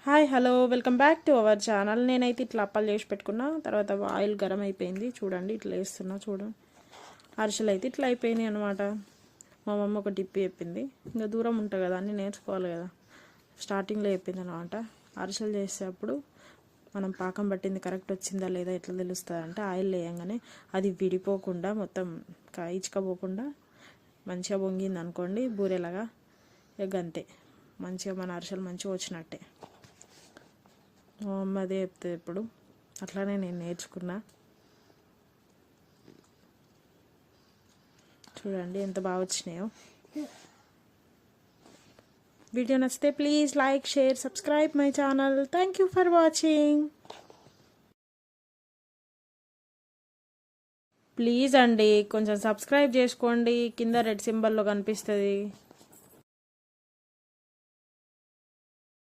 Hi hello welcome back to our channel. నేనైతే ఇట్లా అప్పాలు చేసి పెట్టుకున్నా. తర్వాత ఆయిల్ గరం అయిపోయింది. చూడండి ఇట్లా వేస్తున్నా. చూడండి అరిసెలు అయితే ఇట్లా అయిపోయినాయి అనమాట. మా మమ్మ ఒక టిప్ చెప్పింది. ఇంకా దూరం ఉంటుంది కదా, అన్నీ నేర్చుకోవాలి కదా. స్టార్టింగ్లో చెప్పింది అనమాట. అరిసెలు చేసేటప్పుడు మనం పాకం పట్టింది కరెక్ట్ వచ్చిందా లేదా ఎట్లా తెలుస్తుంది అంటే, ఆయిల్ వేయంగానే అది విడిపోకుండా మొత్తం ఇచ్చుకపోకుండా మంచిగా పొంగింది అనుకోండి, బూరెలాగా ఎగ్ అంతే, మంచిగా మన అరిసెలు మంచిగా వచ్చినట్టే. మా అమ్మ అదే చెప్తుంది ఇప్పుడు. అట్లానే నేను నేర్చుకున్నా. చూడండి ఎంత బాగా వచ్చినాయో. వీడియో నచ్చితే please like, share, subscribe my channel. Thank you for watching. Please అండి కొంచెం సబ్స్క్రైబ్ చేసుకోండి. కింద రెడ్ సింబల్లో కనిపిస్తుంది.